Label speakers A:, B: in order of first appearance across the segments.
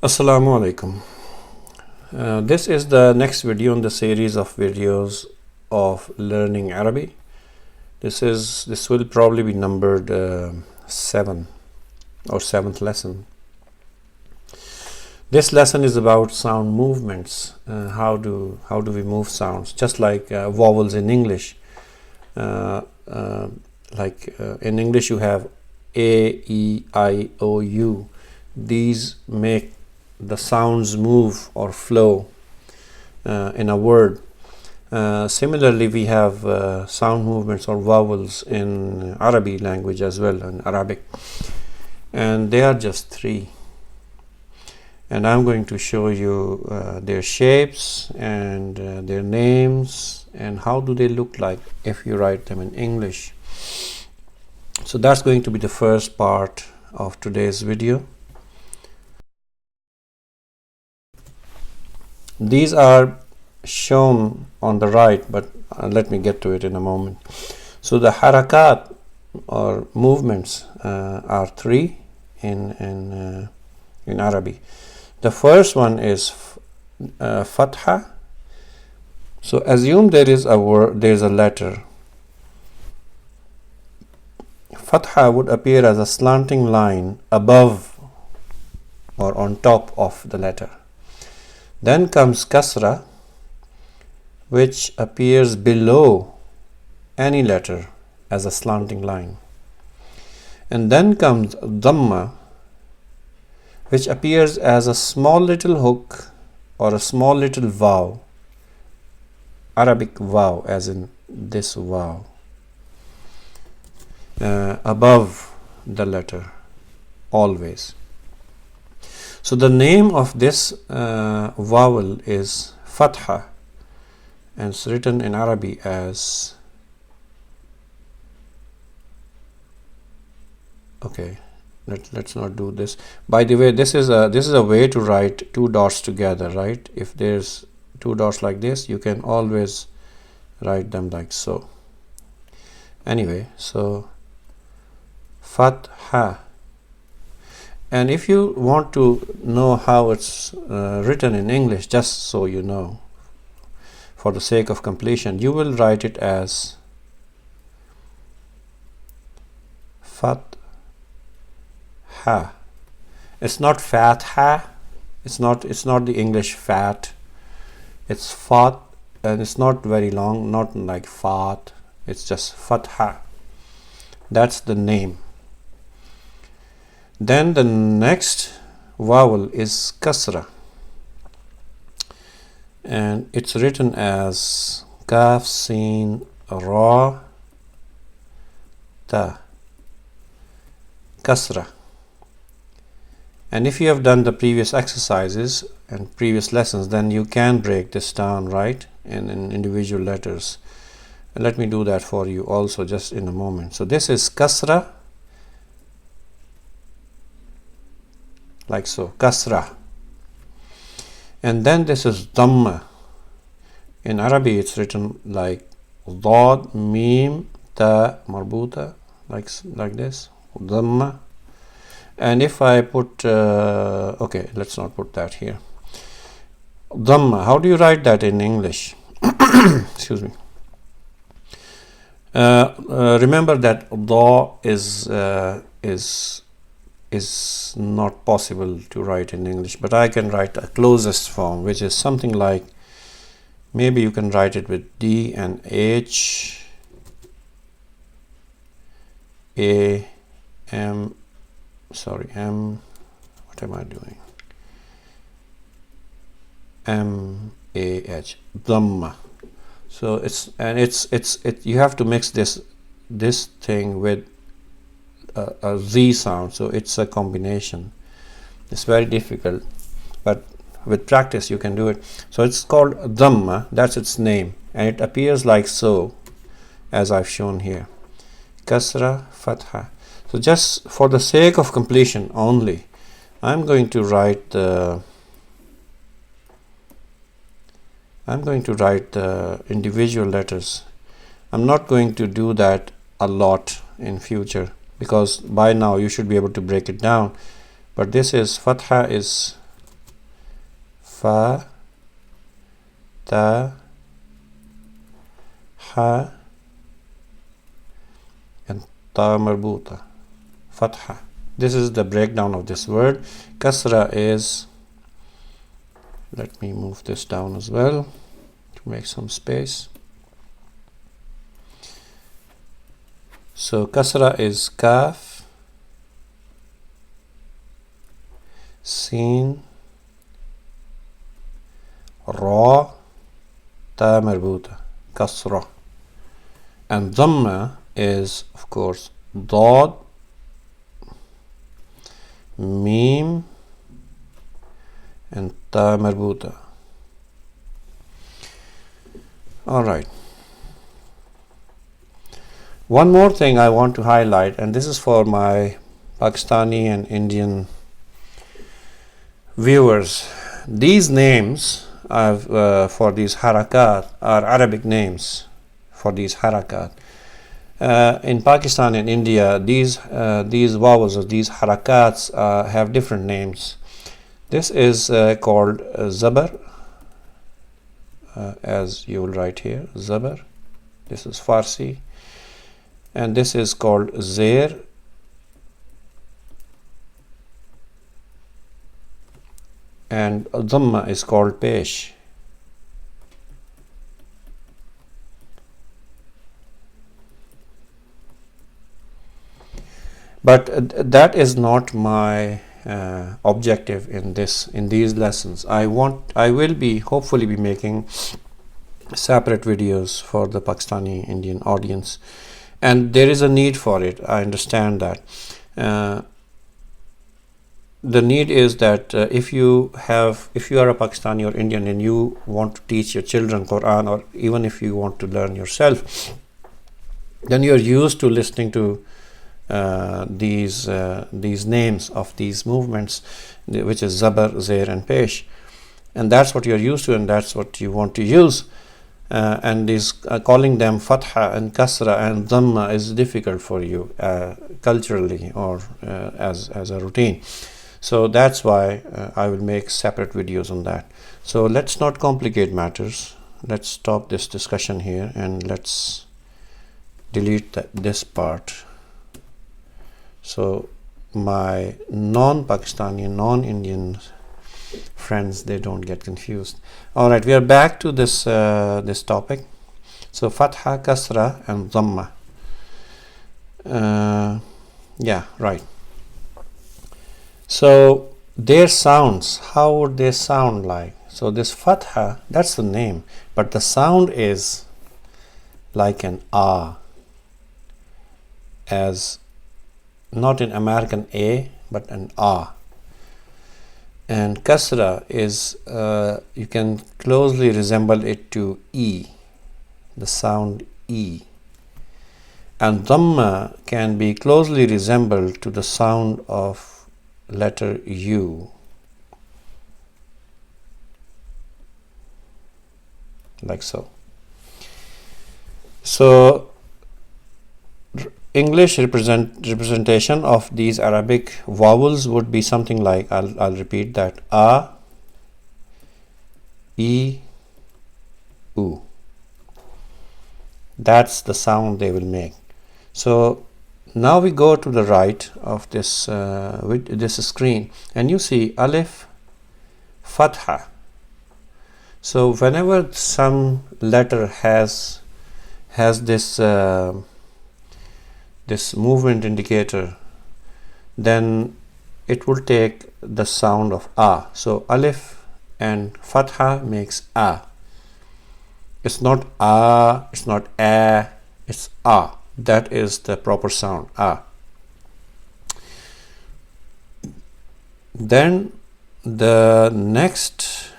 A: Assalamu alaikum. This is the next video in the series of videos of learning Arabic. This will probably be numbered 7 or 7th lesson. This lesson is about sound movements. How do we move sounds? Just like vowels in English. In English you have A, E, I, O, U. These make the sounds move or flow in a word. Similarly, we have sound movements or vowels in Arabic language as well, in Arabic, and they are just 3. And I'm going to show you their shapes and their names and how do they look like if you write them in English. So that's going to be the first part of today's video. These are shown on the right, but let me get to it in a moment. So the Harakaat or movements are 3 in Arabic. The first one is Fathah. So assume there is a word, there is a letter. Fathah would appear as a slanting line above or on top of the letter. Then comes Kasrah, which appears below any letter as a slanting line. And then comes Dhammah, which appears as a small little hook or a small little vow, Arabic vow, as in this vow, above the letter, always. So the name of this vowel is Fathah, and it's written in Arabic as, okay, let's not do this. By the way, this is a way to write 2 dots together, right? If there's 2 dots like this, you can always write them like so. Anyway, so Fathah. And if you want to know how it's written in English, just so you know, for the sake of completion, you will write it as Fathah. It's not Fatha. It's not the English fat. It's Fat, and it's not very long, not like Fat. It's just Fathah. That's the name. Then the next vowel is Kasrah, and it's written as Kaf, Sin, Ra, Ta, Kasrah. And if you have done the previous exercises and previous lessons, then you can break this down, right, in individual letters. And let me do that for you also just in a moment. So this is Kasrah, like so, Kasrah. And then this is Dhammah. In Arabic it's written like Dad, Mim, Ta, Marbuta, like this, Dhammah. And if I put, okay, let's not put that here. Dhammah, how do you write that in English? Excuse me. Remember that Da is not possible to write in English, but I can write a closest form, which is something like, maybe you can write it with D and H, A, M, sorry, M, what am I doing? M, A, H, Dhammah. So it's you have to mix this thing with a Z sound, so it's a combination. It's very difficult, but with practice you can do it. So it's called Dhammah, that's its name, and it appears like so, as I've shown here. Kasrah, Fathah. So just for the sake of completion only, I'm going to write the individual letters. I'm not going to do that a lot in future, because by now you should be able to break it down. But this is Fathah is fa, ta, ha, and ta marbuta, Fathah. This is the breakdown of this word. Kasra is, let me move this down as well to make some space. So Kasra is kaf, sin, ra, ta marbuta, kasra. And Dhammah is, of course, dad, mim, and ta marbuta. All right. One more thing I want to highlight, and this is for my Pakistani and Indian viewers. These names for these harakat are Arabic names for these harakat. In Pakistan and India, these vowels or these harakats have different names. This is called zabar, as you will write here, zabar. This is Farsi. And this is called zair, and Dhammah is called pesh. But that is not my objective in these lessons. I will be hopefully be making separate videos for the Pakistani Indian audience, and there is a need for it. I understand that. The need is that if you are a Pakistani or Indian and you want to teach your children Quran, or even if you want to learn yourself, then you are used to listening to these names of these movements, which is zabar, zair, and pesh, and that's what you're used to, and that's what you want to use. And is calling them Fathah and Kasra and Dhammah is difficult for you culturally or as a routine. So that's why I will make separate videos on that. So let's not complicate matters. Let's stop this discussion here and let's delete this part. So my non-Pakistani, non-Indian friends, they don't get confused. All right, we are back to this topic. So Fathah, Kasra, and Dhammah. Yeah, right. So their sounds, how would they sound like? So this Fathah, that's the name, but the sound is like an ah, as not an American A, but an ah. And Kasra is, you can closely resemble it to E, the sound E. And Dhammah can be closely resembled to the sound of letter U, like so. So English representation of these Arabic vowels would be something like, I'll repeat that, A, E, U. That's the sound they will make. So now we go to the right of this screen, and you see Alif, Fathah. So whenever some letter has this this movement indicator, then it will take the sound of A. So Alif and Fathah makes A. It's not A, it's not A, it's A. That is the proper sound, A. Then the next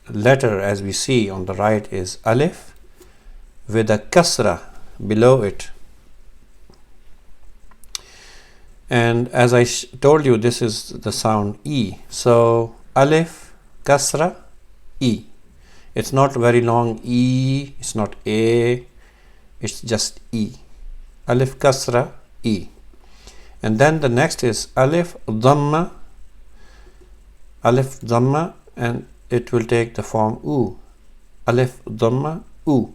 A: letter, as we see on the right, is Alif with a Kasra below it. And as I told you, this is the sound E. So Alif, Kasra, E. It's not very long E, it's not A, it's just E. Alif, Kasra, E. And then the next is Alif, Dhammah, Alif, Dhammah, and it will take the form oo. Alif Dhammah oo.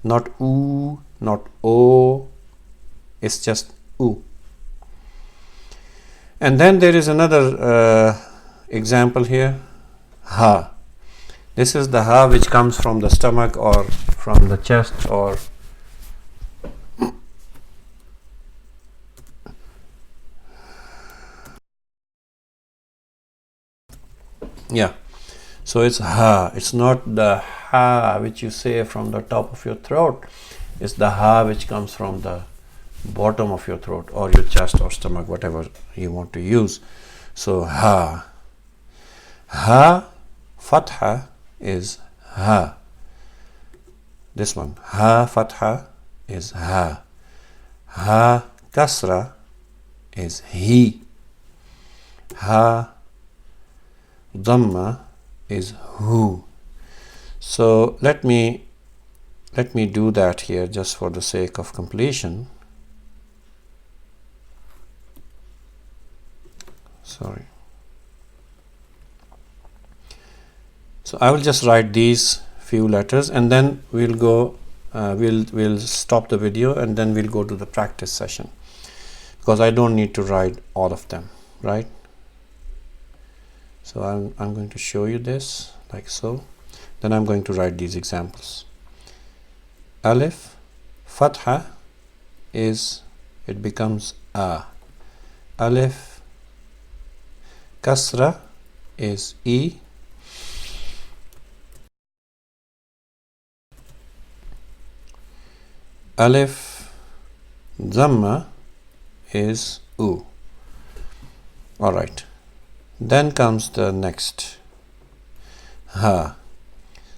A: Not oo, not o. It's just oo. And then there is another example here. Ha. This is the ha which comes from the stomach or from the chest, or yeah. So it's ha. It's not the ha which you say from the top of your throat. It's the ha which comes from the bottom of your throat or your chest or stomach, whatever you want to use. So ha. Ha Fathah is ha. This one. Ha Fathah is ha. Ha Kasrah is he. Ha Dhammah is who. So let me do that here just for the sake of completion. Sorry. So I will just write these few letters, and then we'll go we'll stop the video, and then we'll go to the practice session, because I don't need to write all of them, right? So I'm going to show you this like so. Then I'm going to write these examples. Alif Fathah is, it becomes a. Alif Kasrah is e. Alif Dhammah is u. All right. Then comes the next ha.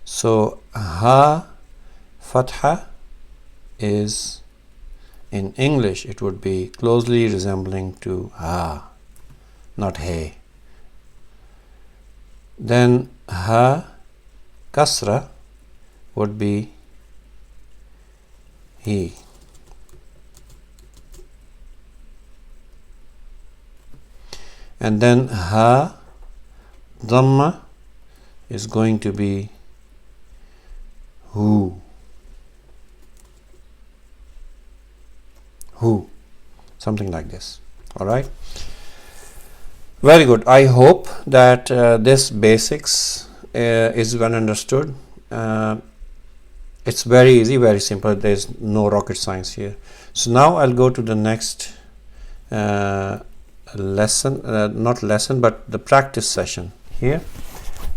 A: So ha Fathah is, in English it would be closely resembling to ha, not hey. Then ha Kasrah would be he. And then ha Dhammah is going to be who. Who. Something like this. All right. Very good. I hope that this basics is well understood. It's very easy, very simple. There's no rocket science here. So now I'll go to the next lesson, not lesson, but the practice session here,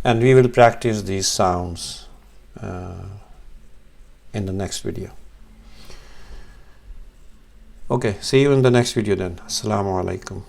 A: and we will practice these sounds in the next video. Okay, see you in the next video then. Assalamu alaikum.